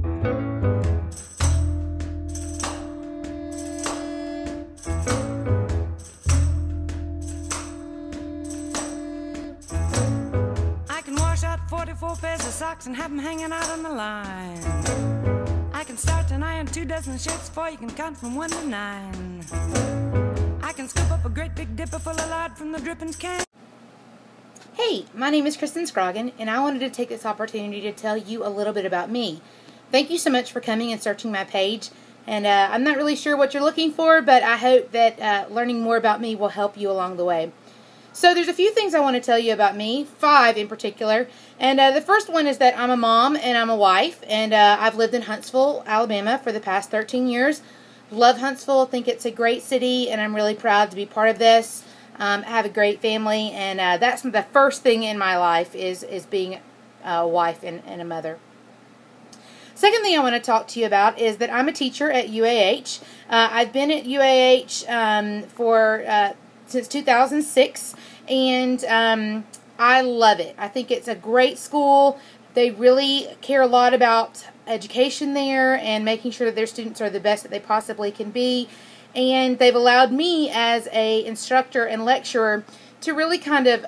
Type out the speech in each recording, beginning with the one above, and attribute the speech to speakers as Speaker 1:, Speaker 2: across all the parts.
Speaker 1: I can wash out 44 pairs of socks and have them hanging out on the line. I can start and iron 2 dozen shirts before you can count from 1 to 9. I can scoop up a great big dipper full of lard from the drippings can.
Speaker 2: Hey, my name is Kristin Scroggin, and I wanted to take this opportunity to tell you a little bit about me. Thank you so much for coming and searching my page. And I'm not really sure what you're looking for, but I hope that learning more about me will help you along the way. So there's a few things I want to tell you about me, 5 in particular. And the first one is that I'm a mom and I'm a wife, and I've lived in Huntsville, Alabama for the past 13 years. Love Huntsville, think it's a great city, and I'm really proud to be part of this. I have a great family, and that's the first thing in my life is being a wife and a mother. Second thing I want to talk to you about is that I'm a teacher at UAH. I've been at UAH since 2006, and I love it. I think it's a great school. They really care a lot about education there and making sure that their students are the best that they possibly can be. And they've allowed me as a instructor and lecturer to really kind of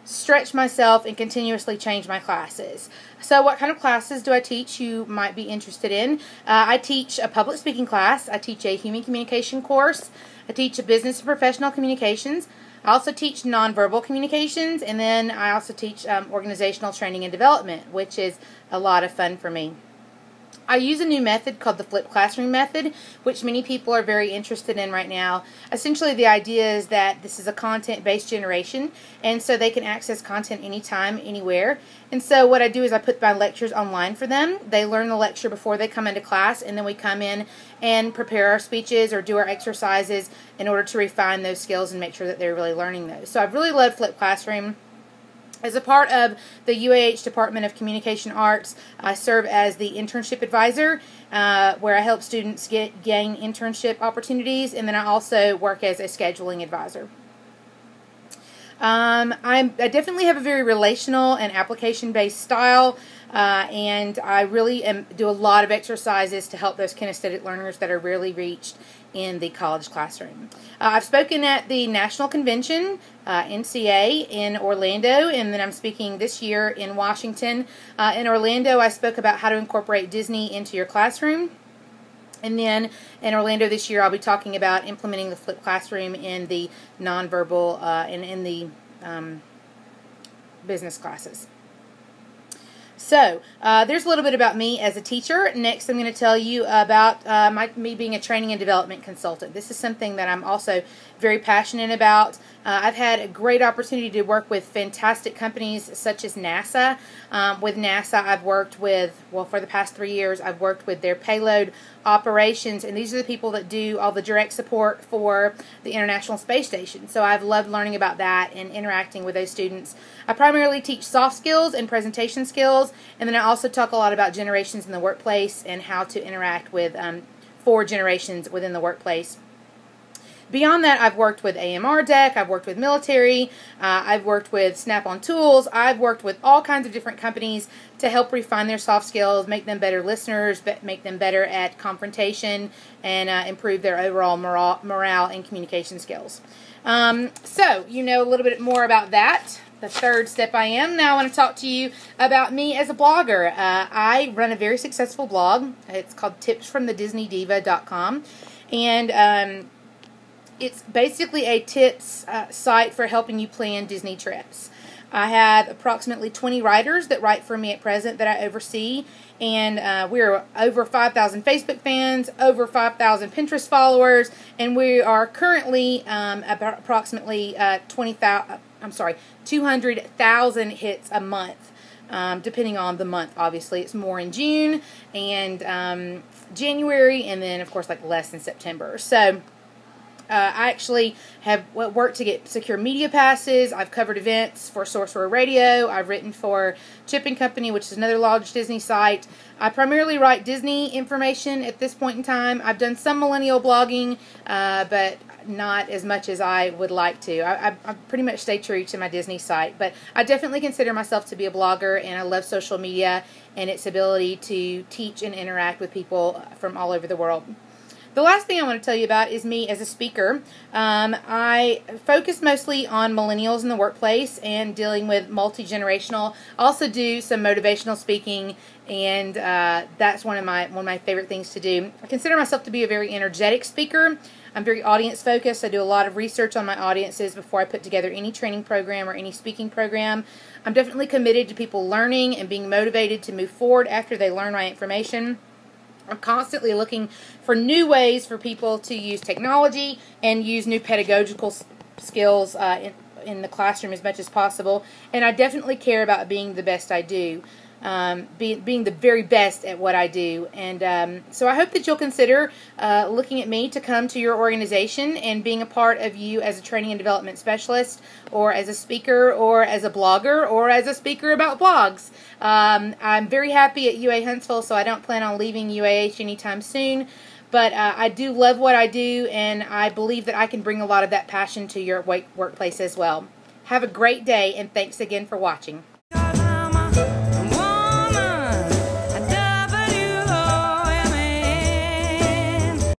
Speaker 2: stretch myself and continuously change my classes. So what kind of classes do I teach you might be interested in? I teach a public speaking class. I teach a human communication course. I teach a business and professional communications. I also teach nonverbal communications, and then I also teach organizational training and development, which is a lot of fun for me. I use a new method called the flipped classroom method, which many people are very interested in right now. Essentially, the idea is that this is a content-based generation, and so they can access content anytime, anywhere. And so what I do is I put my lectures online for them. They learn the lecture before they come into class, and then we come in and prepare our speeches or do our exercises in order to refine those skills and make sure that they're really learning those. So I've really loved flipped classroom. As a part of the UAH Department of Communication Arts, I serve as the internship advisor, where I help students gain internship opportunities, and then I also work as a scheduling advisor. I definitely have a very relational and application-based style, and I really do a lot of exercises to help those kinesthetic learners that are rarely reached in the college classroom. I've spoken at the National Convention, NCA, in Orlando, and then I'm speaking this year in Washington. In Orlando, I spoke about how to incorporate Disney into your classroom. And then in Orlando this year, I'll be talking about implementing the flipped classroom in the nonverbal and in the business classes. So, there's a little bit about me as a teacher. Next, I'm going to tell you about me being a training and development consultant. This is something that I'm also very passionate about. I've had a great opportunity to work with fantastic companies such as NASA. With NASA, I've worked with, well, for the past 3 years, I've worked with their payload operations, and these are the people that do all the direct support for the International Space Station. So I've loved learning about that and interacting with those students. I primarily teach soft skills and presentation skills, and then I also talk a lot about generations in the workplace and how to interact with 4 generations within the workplace. Beyond that, I've worked with AMR Deck, I've worked with military, I've worked with Snap-on Tools, I've worked with all kinds of different companies to help refine their soft skills, make them better listeners, make them better at confrontation, and improve their overall morale and communication skills. So, you know a little bit more about that. The third step I am. Now I want to talk to you about me as a blogger. I run a very successful blog. It's called tipsfromthedisneydiva.com, and it's basically a tips site for helping you plan Disney trips. I have approximately 20 writers that write for me at present that I oversee, and we're over 5,000 Facebook fans, over 5,000 Pinterest followers, and we are currently about approximately 200,000 hits a month, depending on the month. Obviously, it's more in June and January, and then of course like less in September. So I actually have worked to get secure media passes. I've covered events for Sorcerer Radio. I've written for Chip & Company, which is another large Disney site. I primarily write Disney information at this point in time. I've done some millennial blogging, but not as much as I would like to. I pretty much stay true to my Disney site, but I definitely consider myself to be a blogger, and I love social media, and its ability to teach and interact with people from all over the world. The last thing I want to tell you about is me as a speaker. I focus mostly on millennials in the workplace and dealing with multi-generational. I also do some motivational speaking, and that's one of my favorite things to do. I consider myself to be a very energetic speaker. I'm very audience focused. I do a lot of research on my audiences before I put together any training program or any speaking program. I'm definitely committed to people learning and being motivated to move forward after they learn my information. I'm constantly looking for new ways for people to use technology and use new pedagogical skills in the classroom as much as possible. And I definitely care about being the best I do, being the very best at what I do. And so I hope that you'll consider looking at me to come to your organization and being a part of you as a training and development specialist, or as a speaker, or as a blogger, or as a speaker about blogs. I'm very happy at UA Huntsville, so I don't plan on leaving UAH anytime soon. But I do love what I do, and I believe that I can bring a lot of that passion to your workplace as well. Have a great day, and thanks again for watching.